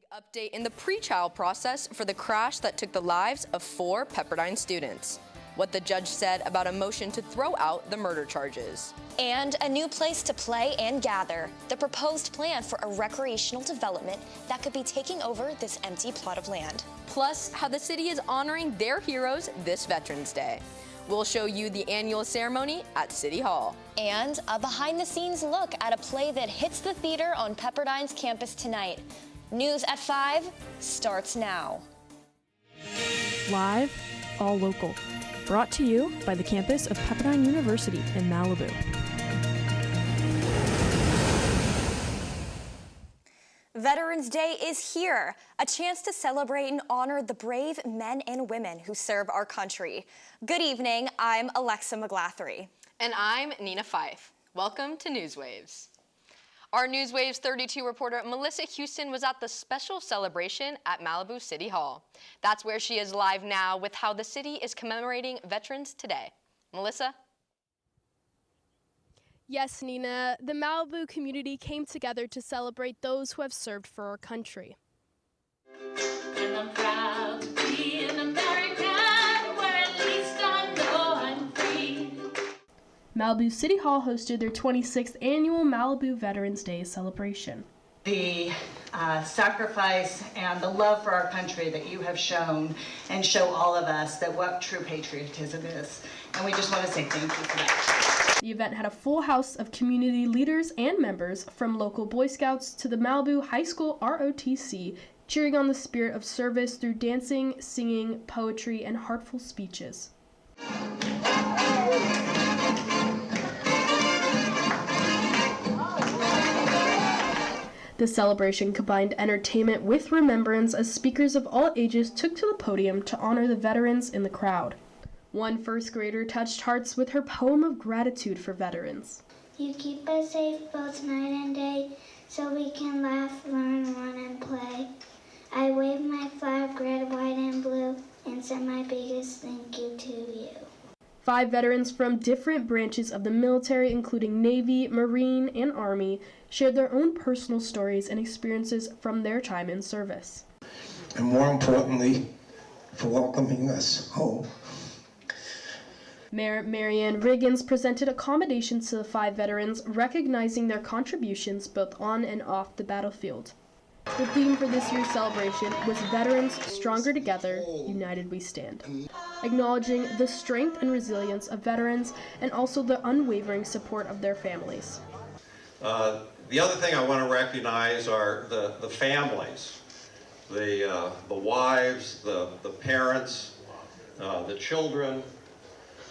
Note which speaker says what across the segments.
Speaker 1: Update in the pre-trial process for the crash that took the lives of 4 Pepperdine students. What the judge said about a motion to throw out the murder charges.
Speaker 2: And a new place to play and gather. The proposed plan for a recreational development that could be taking over this empty plot of land.
Speaker 1: Plus, how the city is honoring their heroes this Veterans Day. We'll show you the annual ceremony at City Hall.
Speaker 2: And a behind-the-scenes look at a play that hits the theater on Pepperdine's campus tonight. News at 5 starts now.
Speaker 3: Live, all local. Brought to you by the campus of Pepperdine University in Malibu.
Speaker 2: Veterans Day is here, a chance to celebrate and honor the brave men and women who serve our country. Good evening, I'm Alexa McGlathery.
Speaker 1: And I'm Nina Fife. Welcome to NewsWaves. Our NewsWaves 32 reporter Melissa Houston was at the special celebration at Malibu City Hall. That's where she is live now with how the city is commemorating Veterans Today. Melissa?
Speaker 4: Yes, Nina, the Malibu community came together to celebrate those who have served for our country.
Speaker 5: And I'm proud to be an American, where at least I know I'm free.
Speaker 4: Malibu City Hall hosted their 26th annual Malibu Veterans Day celebration.
Speaker 6: The sacrifice and the love for our country that you have shown and show all of us that what true patriotism is. And we just want to say thank you for that.
Speaker 4: The event had a full house of community leaders and members from local Boy Scouts to the Malibu High School ROTC, cheering on the spirit of service through dancing, singing, poetry, and heartful speeches. The celebration combined entertainment with remembrance as speakers of all ages took to the podium to honor the veterans in the crowd. One first grader touched hearts with her poem of gratitude for veterans.
Speaker 7: You keep us safe both night and day, so we can laugh, learn, run, and play. I wave my flag, red, white, and blue, and send my biggest thank you to you.
Speaker 4: 5 veterans from different branches of the military, including Navy, Marine, and Army, shared their own personal stories and experiences from their time in service.
Speaker 8: And more importantly, for welcoming us home.
Speaker 4: Mayor Marianne Riggins presented accommodations to the 5 veterans, recognizing their contributions both on and off the battlefield. The theme for this year's celebration was Veterans Stronger Together, United We Stand, acknowledging the strength and resilience of veterans and also the unwavering support of their families.
Speaker 9: The other thing I want to recognize are the families, the wives, the parents, the children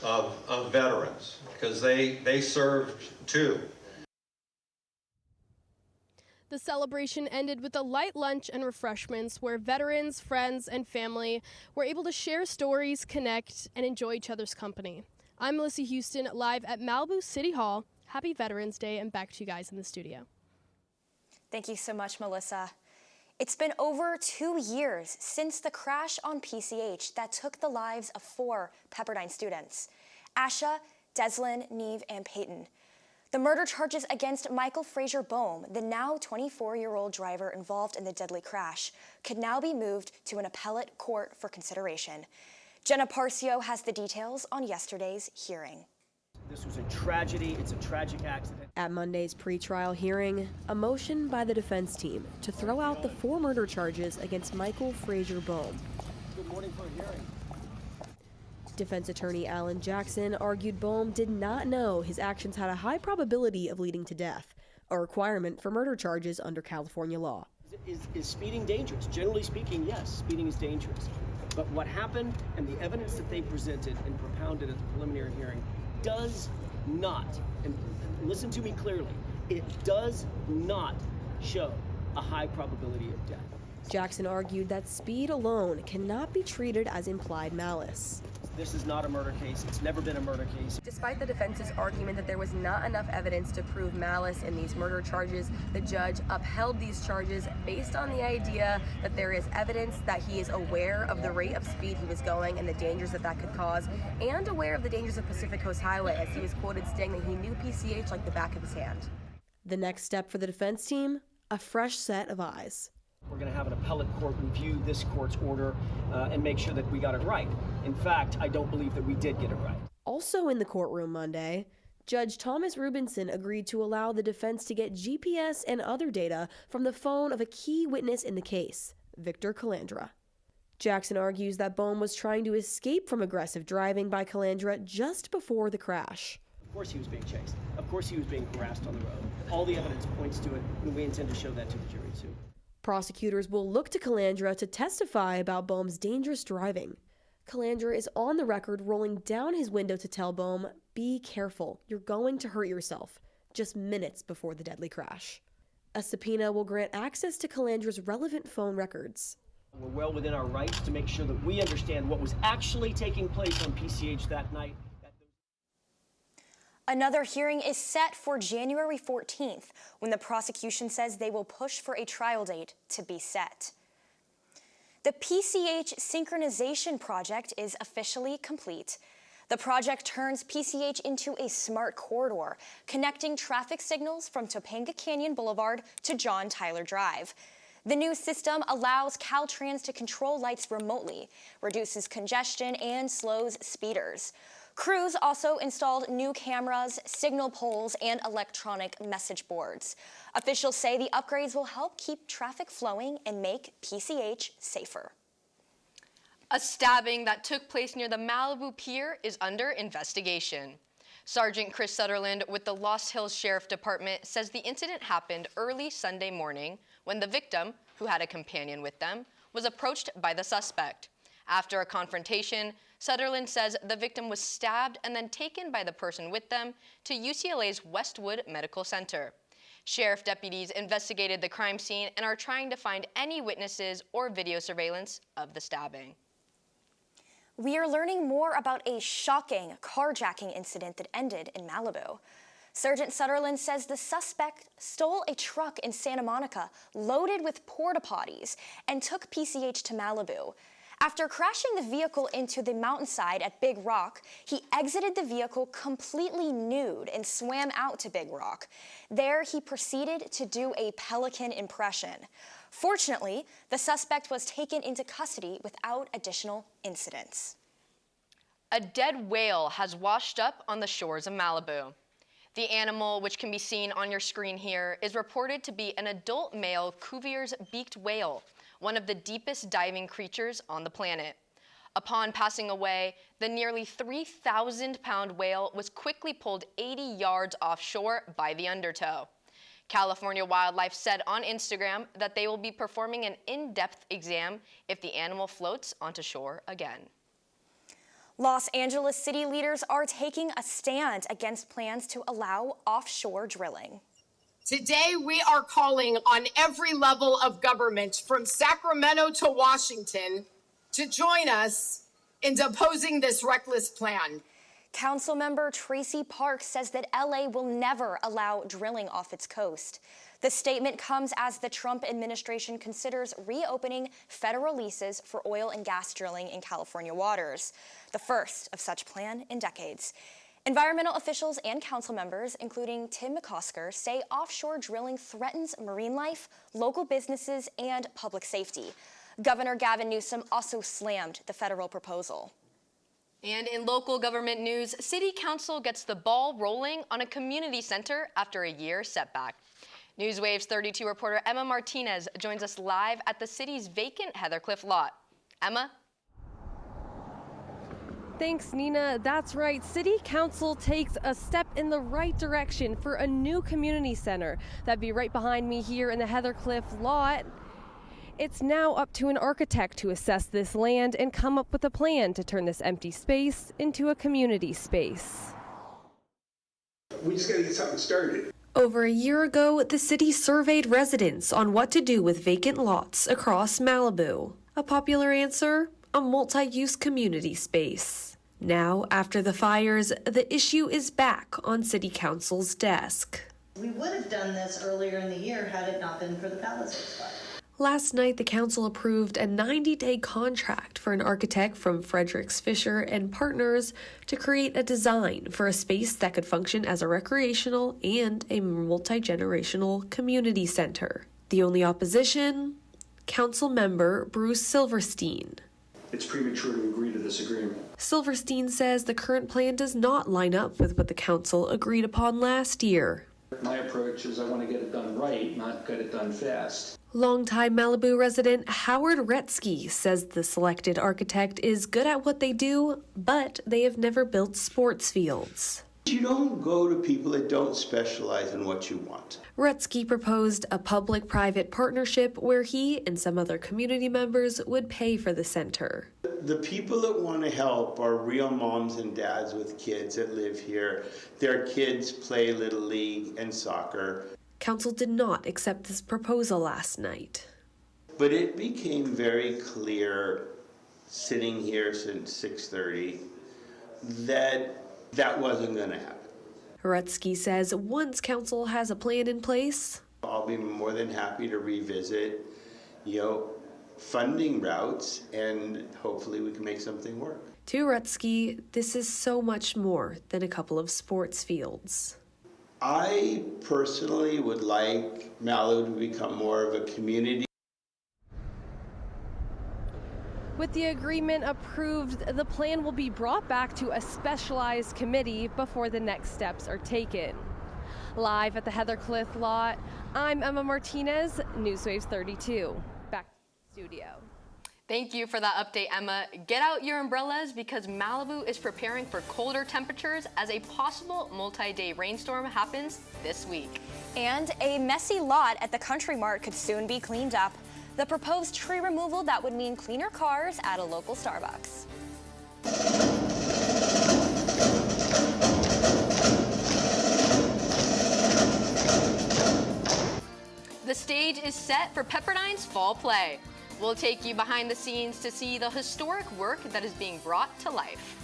Speaker 9: of veterans, because they served too.
Speaker 4: The celebration ended with a light lunch and refreshments where veterans, friends, and family were able to share stories, connect, and enjoy each other's company. I'm Melissa Houston, live at Malibu City Hall. Happy Veterans Day, and back to you guys in the studio.
Speaker 2: Thank you so much, Melissa. It's been over 2 years since the crash on PCH that took the lives of 4 Pepperdine students, Asha, Deslin, Neve, and Peyton. The murder charges against Michael Frazier Bohm, the now 24-year-old driver involved in the deadly crash, could now be moved to an appellate court for consideration. Jenna Parcio has the details on yesterday's hearing.
Speaker 10: This was a tragedy. It's a tragic accident.
Speaker 11: At Monday's pretrial hearing, a motion by the defense team to throw out the 4 murder charges against Michael Frazier Bohm.
Speaker 10: Good morning for a hearing.
Speaker 11: Defense attorney Alan Jackson argued Bohm did not know his actions had a high probability of leading to death, a requirement for murder charges under California law.
Speaker 10: Is speeding dangerous? Generally speaking, yes, speeding is dangerous. But what happened and the evidence that they presented and propounded at the preliminary hearing does not, and listen to me clearly, it does not show a high probability of death.
Speaker 11: Jackson argued that speed alone cannot be treated as implied malice.
Speaker 10: This is not a murder case. It's never been a murder case.
Speaker 11: Despite the defense's argument that there was not enough evidence to prove malice in these murder charges, the judge upheld these charges based on the idea that there is evidence that he is aware of the rate of speed he was going and the dangers that that could cause, and aware of the dangers of Pacific Coast Highway, as he was quoted saying that he knew PCH like the back of his hand. The next step for the defense team, a fresh set of eyes.
Speaker 10: We're going to have an appellate court review this court's order and make sure that we got it right. In fact, I don't believe that we did get it right.
Speaker 11: Also in the courtroom Monday, Judge Thomas Rubinson agreed to allow the defense to get GPS and other data from the phone of a key witness in the case, Victor Calandra. Jackson argues that Bohm was trying to escape from aggressive driving by Calandra just before the crash.
Speaker 10: Of course he was being chased. Of course he was being harassed on the road. All the evidence points to it, and we intend to show that to the jury too.
Speaker 11: Prosecutors will look to Calandra to testify about Bohm's dangerous driving. Calandra is on the record rolling down his window to tell Bohm, "Be careful, you're going to hurt yourself," just minutes before the deadly crash. A subpoena will grant access to Calandra's relevant phone records.
Speaker 10: We're well within our rights to make sure that we understand what was actually taking place on PCH that night.
Speaker 2: Another hearing is set for January 14th, when the prosecution says they will push for a trial date to be set. The PCH synchronization project is officially complete. The project turns PCH into a smart corridor, connecting traffic signals from Topanga Canyon Boulevard to John Tyler Drive. The new system allows Caltrans to control lights remotely, reduces congestion, and slows speeders. Crews also installed new cameras, signal poles, and electronic message boards. Officials say the upgrades will help keep traffic flowing and make PCH safer.
Speaker 1: A stabbing that took place near the Malibu Pier is under investigation. Sergeant Chris Sutherland with the Lost Hills Sheriff Department says the incident happened early Sunday morning when the victim, who had a companion with them, was approached by the suspect. After a confrontation, Sutherland says the victim was stabbed and then taken by the person with them to UCLA's Westwood Medical Center. Sheriff deputies investigated the crime scene and are trying to find any witnesses or video surveillance of the stabbing.
Speaker 2: We are learning more about a shocking carjacking incident that ended in Malibu. Sergeant Sutherland says the suspect stole a truck in Santa Monica loaded with porta potties and took PCH to Malibu. After crashing the vehicle into the mountainside at Big Rock, he exited the vehicle completely nude and swam out to Big Rock. There, he proceeded to do a pelican impression. Fortunately, the suspect was taken into custody without additional incidents.
Speaker 1: A dead whale has washed up on the shores of Malibu. The animal, which can be seen on your screen here, is reported to be an adult male Cuvier's beaked whale, one of the deepest diving creatures on the planet. Upon passing away, the nearly 3,000-pound whale was quickly pulled 80 yards offshore by the undertow. California Wildlife said on Instagram that they will be performing an in-depth exam if the animal floats onto shore again.
Speaker 2: Los Angeles city leaders are taking a stand against plans to allow offshore drilling.
Speaker 12: Today, we are calling on every level of government, from Sacramento to Washington, to join us in opposing this reckless plan.
Speaker 2: Councilmember Tracy Parks says that LA will never allow drilling off its coast. The statement comes as the Trump administration considers reopening federal leases for oil and gas drilling in California waters, the first of such plan in decades. Environmental officials and council members, including Tim McCosker, say offshore drilling threatens marine life, local businesses, and public safety. Governor Gavin Newsom also slammed the federal proposal.
Speaker 1: And in local government news, City Council gets the ball rolling on a community center after a year setback. NewsWaves 32 reporter Emma Martinez joins us live at the city's vacant Heathercliff lot. Emma?
Speaker 13: Thanks, Nina. That's right. City Council takes a step in the right direction for a new community center. That'd be right behind me here in the Heathercliff lot. It's now up to an architect to assess this land and come up with a plan to turn this empty space into a community space.
Speaker 14: We just gotta get something started.
Speaker 15: Over a year ago, the city surveyed residents on what to do with vacant lots across Malibu. A popular answer? A multi-use community space. Now, after the fires, the issue is back on City Council's desk.
Speaker 16: We would have done this earlier in the year had it not been for the Palisades fire.
Speaker 15: Last night, the council approved a 90-day contract for an architect from Fredericks Fisher and Partners to create a design for a space that could function as a recreational and a multi-generational community center. The only opposition? Council member Bruce Silverstein.
Speaker 17: It's premature to agree to this agreement.
Speaker 15: Silverstein says the current plan does not line up with what the council agreed upon last year.
Speaker 17: My approach is I want to get it done right, not get it done fast.
Speaker 15: Longtime Malibu resident Howard Retzky says the selected architect is good at what they do, but they have never built sports fields.
Speaker 18: You don't go to people that don't specialize in what you want.
Speaker 15: Retzky proposed a public-private partnership where he and some other community members would pay for the center.
Speaker 18: The people that want to help are real moms and dads with kids that live here. Their kids play Little League and soccer.
Speaker 15: Council did not accept this proposal last night.
Speaker 18: But it became very clear, sitting here since 6:30, that wasn't going to happen.
Speaker 15: Retzky says once council has a plan in place,
Speaker 18: I'll be more than happy to revisit, funding routes, and hopefully we can make something work.
Speaker 15: To Retzky, this is so much more than a couple of sports fields.
Speaker 18: I personally would like Malibu to become more of a community.
Speaker 13: With the agreement approved, the plan will be brought back to a specialized committee before the next steps are taken. Live at the Heathercliff lot, I'm Emma Martinez, NewsWaves 32. Back to the studio.
Speaker 1: Thank you for that update, Emma. Get out your umbrellas because Malibu is preparing for colder temperatures as a possible multi-day rainstorm happens this week.
Speaker 2: And a messy lot at the Country Mart could soon be cleaned up. The proposed tree removal that would mean cleaner cars at a local Starbucks.
Speaker 1: The stage is set for Pepperdine's fall play. We'll take you behind the scenes to see the historic work that is being brought to life.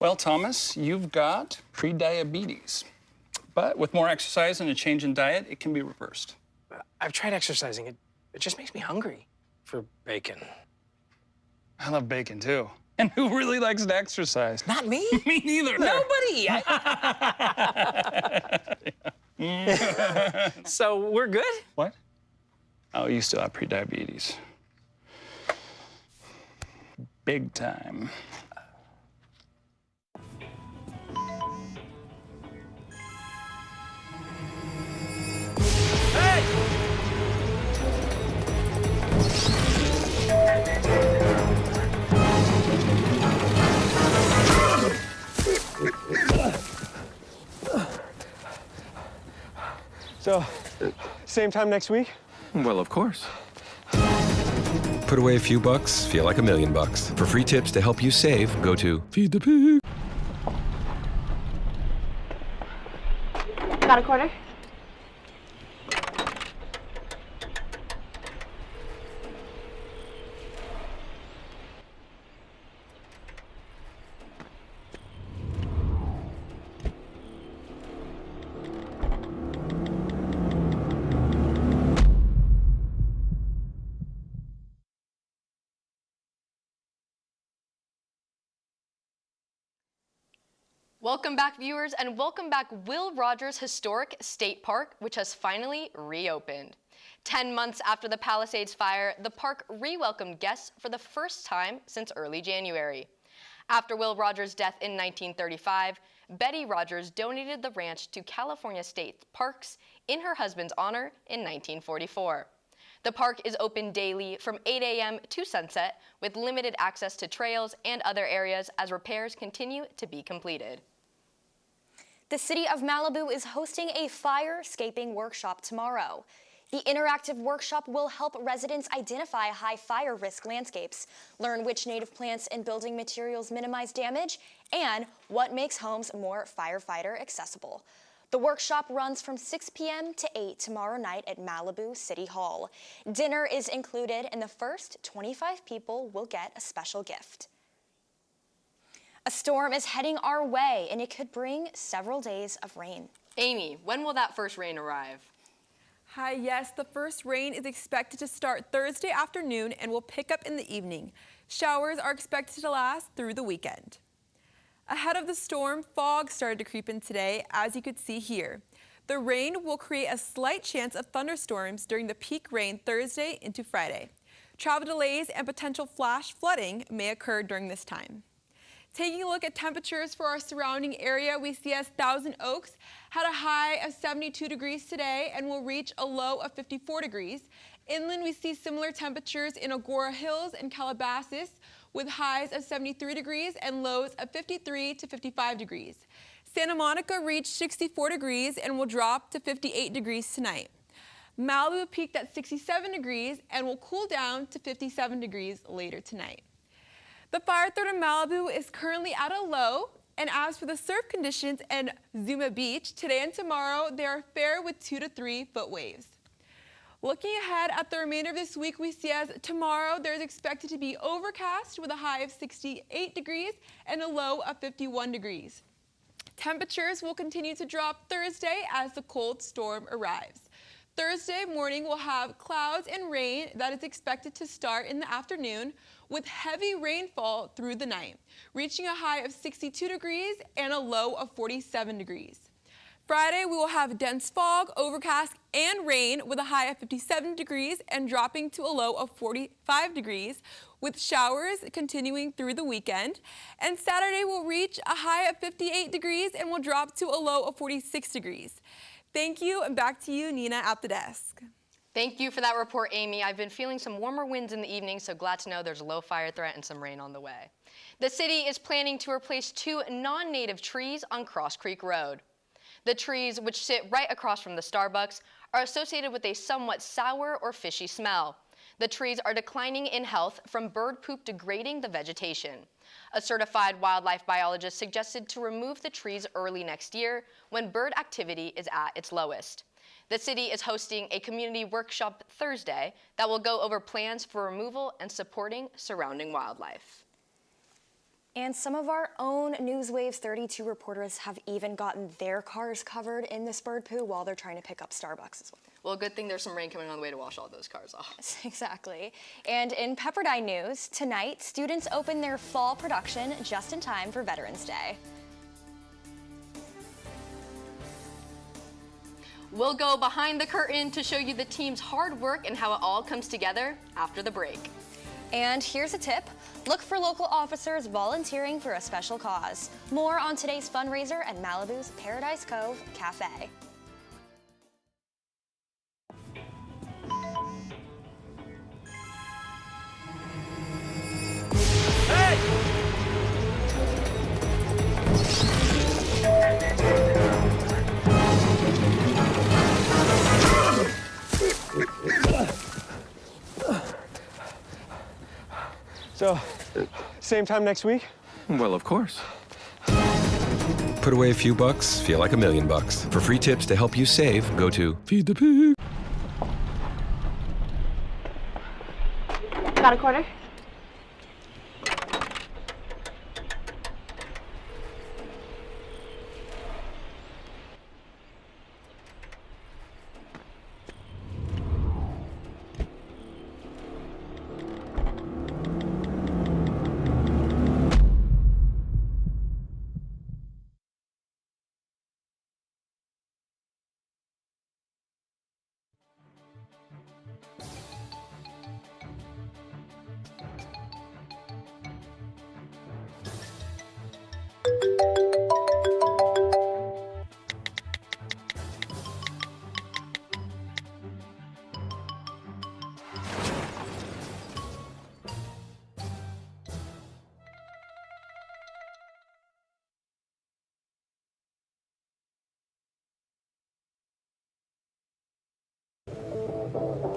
Speaker 19: Well, Thomas, you've got prediabetes. But with more exercise and a change in diet, it can be reversed.
Speaker 20: I've tried exercising. It just makes me hungry for bacon.
Speaker 19: I love bacon, too. And who really likes to exercise?
Speaker 20: Not me.
Speaker 19: Me neither.
Speaker 20: Nobody. So we're good?
Speaker 19: What? Oh, you still have prediabetes. Big time.
Speaker 21: So, same time next week?
Speaker 22: Well, of course. Put away a few bucks, feel like $1 million. For free tips to help you save, go to Feed the Pig.
Speaker 23: Got a quarter?
Speaker 1: Welcome back, viewers, and welcome back Will Rogers Historic State Park, which has finally reopened. 10 months after the Palisades fire, the park re-welcomed guests for the first time since early January. After Will Rogers' death in 1935, Betty Rogers donated the ranch to California State Parks in her husband's honor in 1944. The park is open daily from 8 a.m. to sunset with limited access to trails and other areas as repairs continue to be completed.
Speaker 2: The City of Malibu is hosting a fire-scaping workshop tomorrow. The interactive workshop will help residents identify high fire risk landscapes, learn which native plants and building materials minimize damage, and what makes homes more firefighter accessible. The workshop runs from 6 p.m. to 8 tomorrow night at Malibu City Hall. Dinner is included, and the first 25 people will get a special gift. A storm is heading our way, and it could bring several days of rain.
Speaker 1: Amy, when will that first rain arrive?
Speaker 3: Hi, yes, the first rain is expected to start Thursday afternoon and will pick up in the evening. Showers are expected to last through the weekend. Ahead of the storm, fog started to creep in today, as you could see here. The rain will create a slight chance of thunderstorms during the peak rain Thursday into Friday. Travel delays and potential flash flooding may occur during this time. Taking a look at temperatures for our surrounding area, we see as Thousand Oaks had a high of 72 degrees today and will reach a low of 54 degrees. Inland, we see similar temperatures in Agoura Hills and Calabasas, with highs of 73 degrees and lows of 53 to 55 degrees. Santa Monica reached 64 degrees and will drop to 58 degrees tonight. Malibu peaked at 67 degrees and will cool down to 57 degrees later tonight. The fire threat in Malibu is currently at a low, and as for the surf conditions in Zuma Beach, today and tomorrow, they are fair with 2 to 3 foot waves. Looking ahead at the remainder of this week, we see as tomorrow there is expected to be overcast with a high of 68 degrees and a low of 51 degrees. Temperatures will continue to drop Thursday as the cold storm arrives. Thursday morning will have clouds and rain that is expected to start in the afternoon with heavy rainfall through the night, reaching a high of 62 degrees and a low of 47 degrees. Friday, we will have dense fog, overcast, and rain with a high of 57 degrees and dropping to a low of 45 degrees, with showers continuing through the weekend. And Saturday will reach a high of 58 degrees and will drop to a low of 46 degrees. Thank you, and back to you, Nina, at the desk.
Speaker 1: Thank you for that report, Amy. I've been feeling some warmer winds in the evening, so glad to know there's a low fire threat and some rain on the way. The city is planning to replace 2 non-native trees on Cross Creek Road. The trees, which sit right across from the Starbucks, are associated with a somewhat sour or fishy smell. The trees are declining in health from bird poop degrading the vegetation. A certified wildlife biologist suggested to remove the trees early next year when bird activity is at its lowest. The city is hosting a community workshop Thursday that will go over plans for removal and supporting surrounding wildlife.
Speaker 2: And some of our own NewsWaves 32 reporters have even gotten their cars covered in this bird poo while they're trying to pick up Starbucks as well.
Speaker 1: Well, good thing there's some rain coming on the way to wash all those cars off.
Speaker 2: Exactly. And in Pepperdine news, tonight, students open their fall production just in time for Veterans Day.
Speaker 1: We'll go behind the curtain to show you the team's hard work and how it all comes together after the break.
Speaker 2: And here's a tip. Look for local officers volunteering for a special cause. More on today's fundraiser at Malibu's Paradise Cove Cafe.
Speaker 21: So, same time next week?
Speaker 22: Well, of course. Put away a few bucks, feel like $1 million. For free tips to help you save, go to Feed the Pig.
Speaker 5: Got a quarter?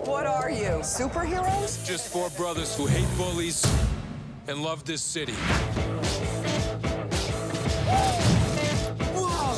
Speaker 23: What are you, superheroes?
Speaker 24: Just 4 brothers who hate bullies and love this city.
Speaker 23: Whoa!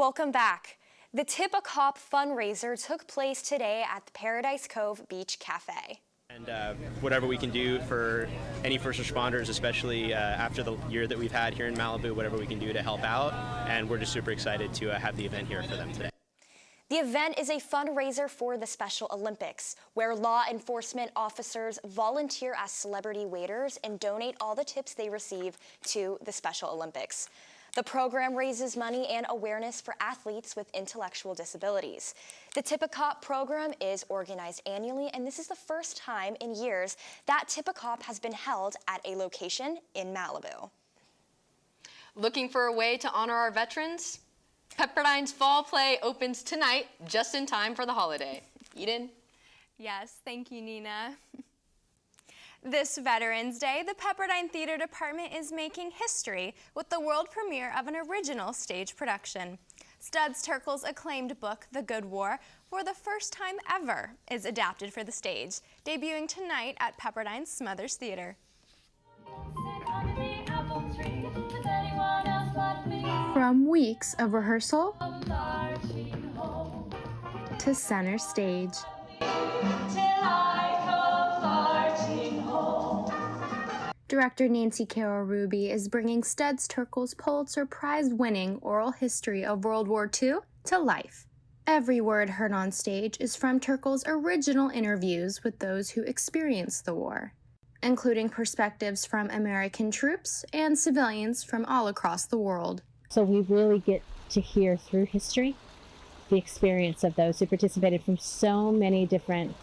Speaker 2: Welcome back. The Tip a Cop fundraiser took place today at the Paradise Cove Beach Cafe.
Speaker 5: And whatever we can do for any first responders, especially after the year that we've had here in Malibu, whatever we can do to help out. And we're just super excited to have the event here for them today.
Speaker 2: The event is a fundraiser for the Special Olympics, where law enforcement officers volunteer as celebrity waiters and donate all the tips they receive to the Special Olympics. The program raises money and awareness for athletes with intellectual disabilities. The Tip a Cop program is organized annually, and this is the first time in years that Tip a Cop has been held at a location in Malibu.
Speaker 1: Looking for a way to honor our veterans? Pepperdine's Fall Play opens tonight, just in time for the holiday. Eden?
Speaker 6: Yes, thank you, Nina. This Veterans Day, the Pepperdine Theater Department is making history with the world premiere of an original stage production. Studs Terkel's acclaimed book, The Good War, for the first time ever, is adapted for the stage, debuting tonight at Pepperdine's Smothers Theater.
Speaker 7: From weeks of rehearsal to center stage. Director Nancy Carroll Ruby is bringing Studs Terkel's Pulitzer Prize-winning oral history of World War II to life. Every word heard on stage is from Terkel's original interviews with those who experienced the war, including perspectives from American troops and civilians from all across the world.
Speaker 8: So we really get to hear through history the experience of those who participated from so many different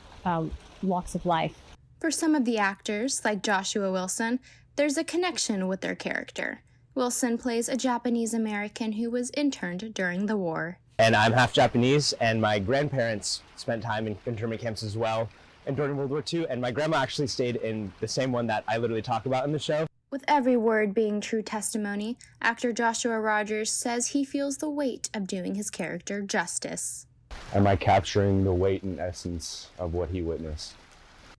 Speaker 8: walks of life.
Speaker 7: For some of the actors, like Joshua Wilson, there's a connection with their character. Wilson plays a Japanese American who was interned during the war.
Speaker 25: And I'm half Japanese, and my grandparents spent time in internment camps as well, and during World War II, and my grandma actually stayed in the same one that I literally talk about in the show.
Speaker 7: With every word being true testimony, actor Joshua Rogers says he feels the weight of doing his character justice.
Speaker 26: Am I capturing the weight and essence of what he witnessed?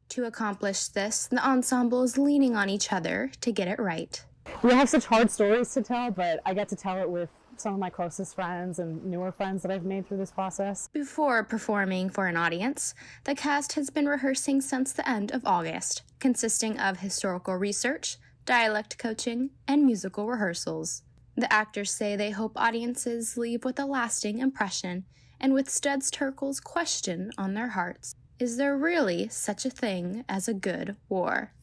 Speaker 7: To accomplish this, the ensemble is leaning on each other to get it right.
Speaker 8: We have such hard stories to tell, but I get to tell it with some of my closest friends and newer friends that I've made through this process.
Speaker 7: Before performing for an audience, the cast has been rehearsing since the end of August, consisting of historical research, dialect coaching, and musical rehearsals. The actors say they hope audiences leave with a lasting impression and with Studs Terkel's question on their hearts. Is there really such a thing as a good war?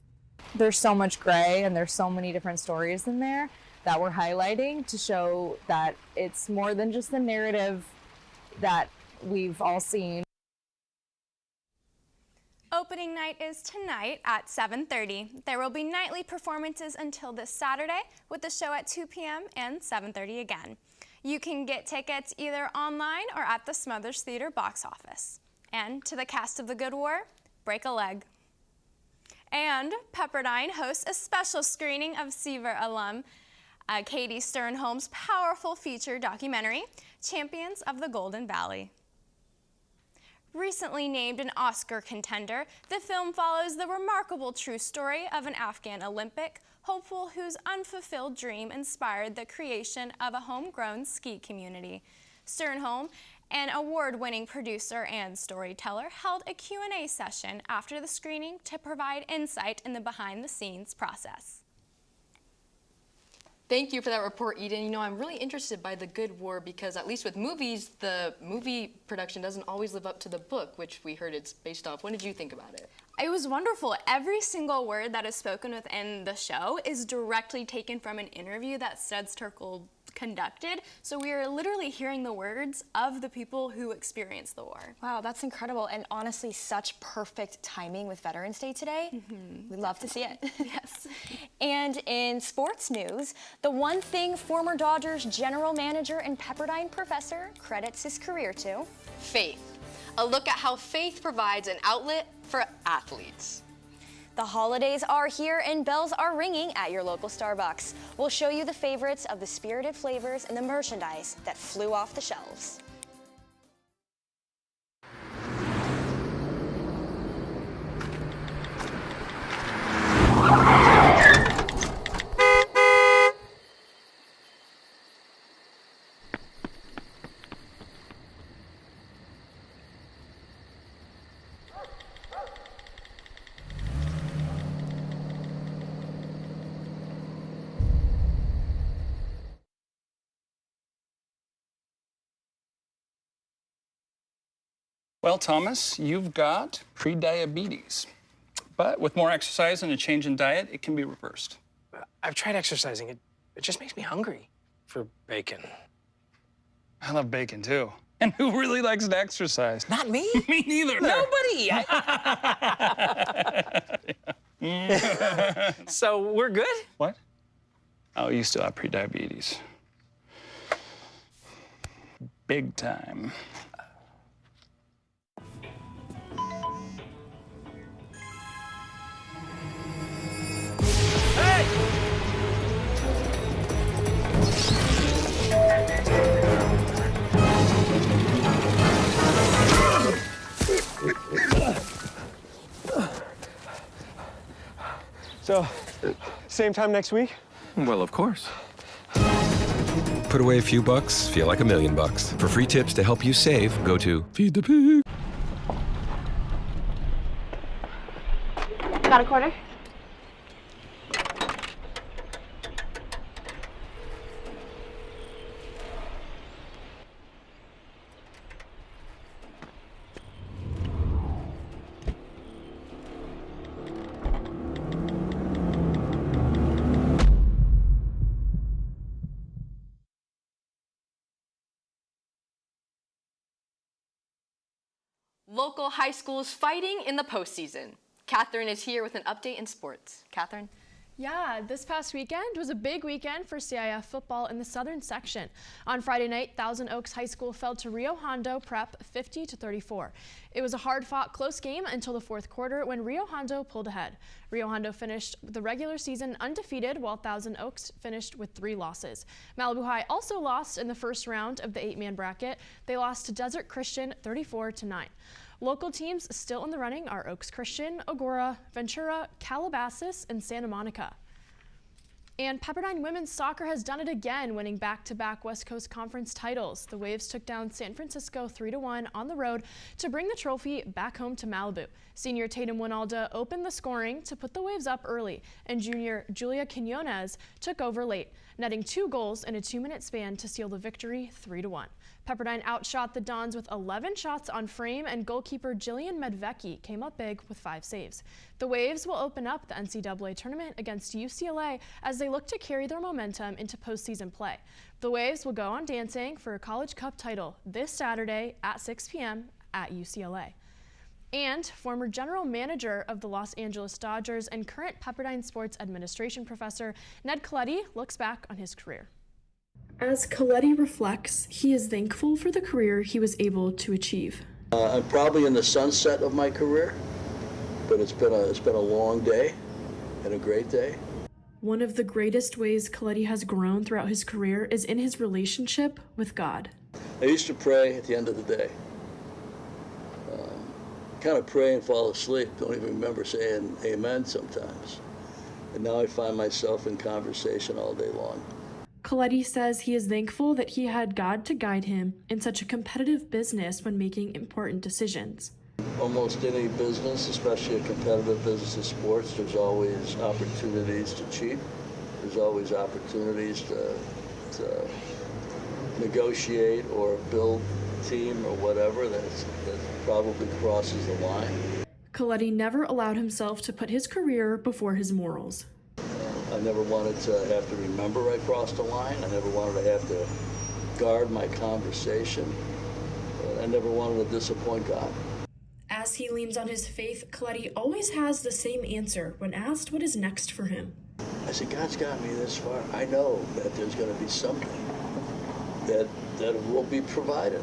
Speaker 27: There's so much gray and there's so many different stories in there that we're highlighting to show that it's more than just the narrative that we've all seen.
Speaker 6: Opening night is tonight at 7:30. There will be nightly performances until this Saturday, with the show at 2 p.m. and 7:30 again. You can get tickets either online or at the Smothers Theater box office. And to the cast of The Good War, break a leg. And Pepperdine hosts a special screening of Seaver alum Katie Sternholm's powerful feature documentary, Champions of the Golden Valley. Recently named an Oscar contender, the film follows the remarkable true story of an Afghan Olympic hopeful whose unfulfilled dream inspired the creation of a homegrown ski community. Sternholm, an award-winning producer and storyteller, held a Q&A session after the screening to provide insight in the behind-the-scenes process.
Speaker 1: Thank you for that report, Eden. You know, I'm really interested by The Good War because at least with movies, the movie production doesn't always live up to the book, which we heard it's based off. What did you think about it?
Speaker 6: It was wonderful. Every single word that is spoken within the show is directly taken from an interview that Studs Terkel conducted. So we are literally hearing the words of the people who experienced the war.
Speaker 2: Wow, that's incredible, and honestly such perfect timing with Veterans Day today. We'd love to see it.
Speaker 6: Yes.
Speaker 2: And in sports news, the one thing former Dodgers general manager and Pepperdine professor credits his career to:
Speaker 1: faith. A look at how faith provides an outlet for athletes.
Speaker 2: The holidays are here and bells are ringing at your local Starbucks. We'll show you the favorites of the spirited flavors and the merchandise that flew off the shelves.
Speaker 19: Well, Thomas, you've got prediabetes. But with more exercise and a change in diet, it can be reversed.
Speaker 20: I've tried exercising. It just makes me hungry for bacon.
Speaker 19: I love bacon, too. And who really likes to exercise?
Speaker 20: Not me.
Speaker 19: Me neither.
Speaker 20: Nobody. So we're good?
Speaker 19: What? Oh, you still have prediabetes. Big time.
Speaker 21: So, same time next week?
Speaker 22: Well, of course. Put away a few bucks, feel like $1 million. For free tips to help you save, go to Feed the Pig.
Speaker 4: Got a quarter?
Speaker 1: Local high schools fighting in the postseason. Catherine is here with an update in sports. Catherine?
Speaker 9: Yeah, this past weekend was a big weekend for CIF football in the southern section. On Friday night, Thousand Oaks High School fell to Rio Hondo Prep 50-34. It was a hard-fought, close game until the fourth quarter when Rio Hondo pulled ahead. Rio Hondo finished the regular season undefeated, while Thousand Oaks finished with 3 losses. Malibu High also lost in the first round of the 8-man bracket. They lost to Desert Christian 34-9. Local teams still in the running are Oaks Christian, Agoura, Ventura, Calabasas, and Santa Monica. And Pepperdine women's soccer has done it again, winning back-to-back West Coast Conference titles. The Waves took down San Francisco 3-1 on the road to bring the trophy back home to Malibu. Senior Tatum Winalda opened the scoring to put the Waves up early, and junior Julia Quinones took over late, netting 2 goals in a 2-minute span to seal the victory 3-1. Pepperdine outshot the Dons with 11 shots on frame, and goalkeeper Jillian Medvecki came up big with 5 saves. The Waves will open up the NCAA tournament against UCLA as they look to carry their momentum into postseason play. The Waves will go on dancing for a College Cup title this Saturday at 6 p.m. at UCLA. And former general manager of the Los Angeles Dodgers and current Pepperdine sports administration professor Ned Coletti looks back on his career.
Speaker 10: As Coletti reflects, he is thankful for the career he was able to achieve.
Speaker 11: I'm probably in the sunset of my career, but it's been a long day and a great day.
Speaker 10: One of the greatest ways Coletti has grown throughout his career is in his relationship with God.
Speaker 11: I used to pray at the end of the day. Kind of pray and fall asleep. Don't even remember saying amen sometimes. And now I find myself in conversation all day long.
Speaker 10: Coletti says he is thankful that he had God to guide him in such a competitive business when making important decisions.
Speaker 11: Almost any business, especially a competitive business in sports, there's always opportunities to cheat. There's always opportunities to negotiate or build a team or whatever that probably crosses the line.
Speaker 10: Coletti never allowed himself to put his career before his morals.
Speaker 11: I never wanted to have to remember I crossed a line. I never wanted to have to guard my conversation. I never wanted to disappoint God.
Speaker 10: As he leans on his faith, Coletti always has the same answer when asked what is next for him.
Speaker 11: I said, God's got me this far. I know that there's going to be something that will be provided.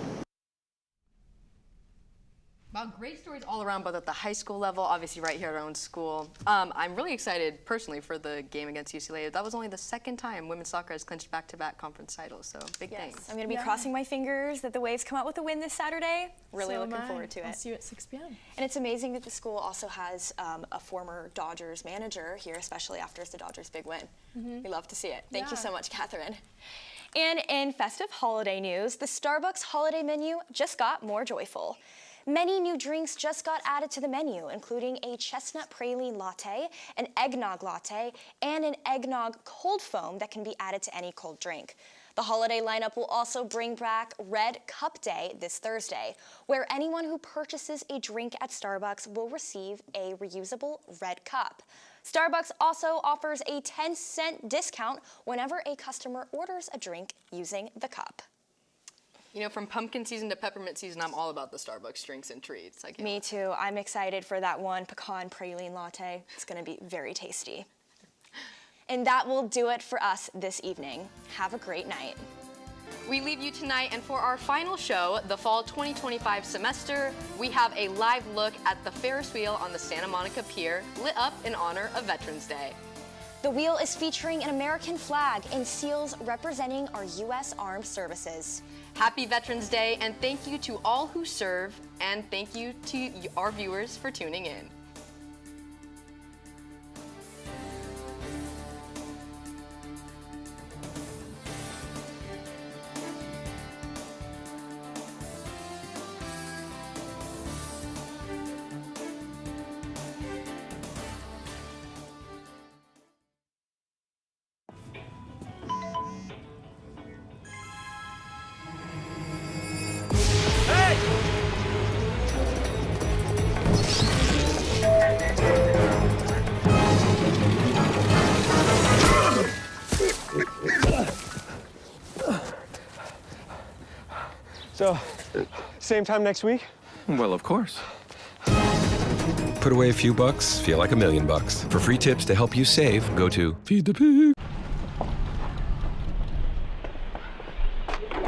Speaker 1: Wow, great stories all around, both at the high school level, obviously right here at our own school. I'm really excited personally for the game against UCLA. That was only the second time women's soccer has clinched back-to-back conference titles, so big things.
Speaker 2: I'm going to be crossing my fingers that the Waves come out with a win this Saturday. Really looking forward to it.
Speaker 9: I'll see you at 6 p.m.
Speaker 2: And it's amazing that the school also has a former Dodgers manager here, especially after it's the Dodgers' big win. We love to see it. Thank you so much, Catherine. And in festive holiday news, the Starbucks holiday menu just got more joyful. Many new drinks just got added to the menu, including a chestnut praline latte, an eggnog latte, and an eggnog cold foam that can be added to any cold drink. The holiday lineup will also bring back Red Cup Day this Thursday, where anyone who purchases a drink at Starbucks will receive a reusable red cup. Starbucks also offers a 10-cent discount whenever a customer orders a drink using the cup.
Speaker 1: You know, from pumpkin season to peppermint season, I'm all about the Starbucks drinks and treats.
Speaker 2: Me too. I'm excited for that one pecan praline latte. It's going to be very tasty. And that will do it for us this evening. Have a great night.
Speaker 1: We leave you tonight, and for our final show, the fall 2025 semester, we have a live look at the Ferris wheel on the Santa Monica Pier, lit up in honor of Veterans Day.
Speaker 2: The wheel is featuring an American flag and seals representing our U.S. Armed Services.
Speaker 1: Happy Veterans Day, and thank you to all who serve, and thank you to our viewers for tuning in.
Speaker 21: So, same time next week?
Speaker 22: Well, of course. Put away a few bucks, feel like $1,000,000. For free tips to help you save, go to Feed the Pig.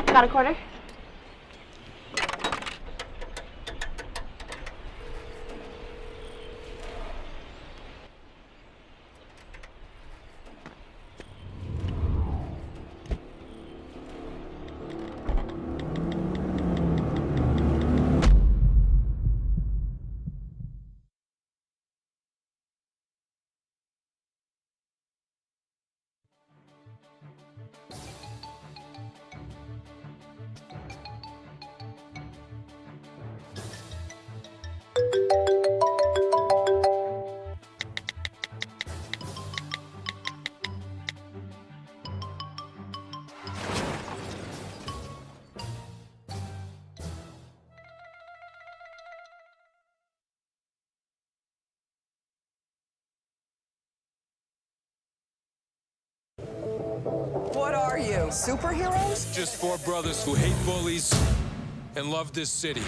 Speaker 6: Got a quarter?
Speaker 23: What are you, superheroes?
Speaker 24: Just four brothers who hate bullies and love this city.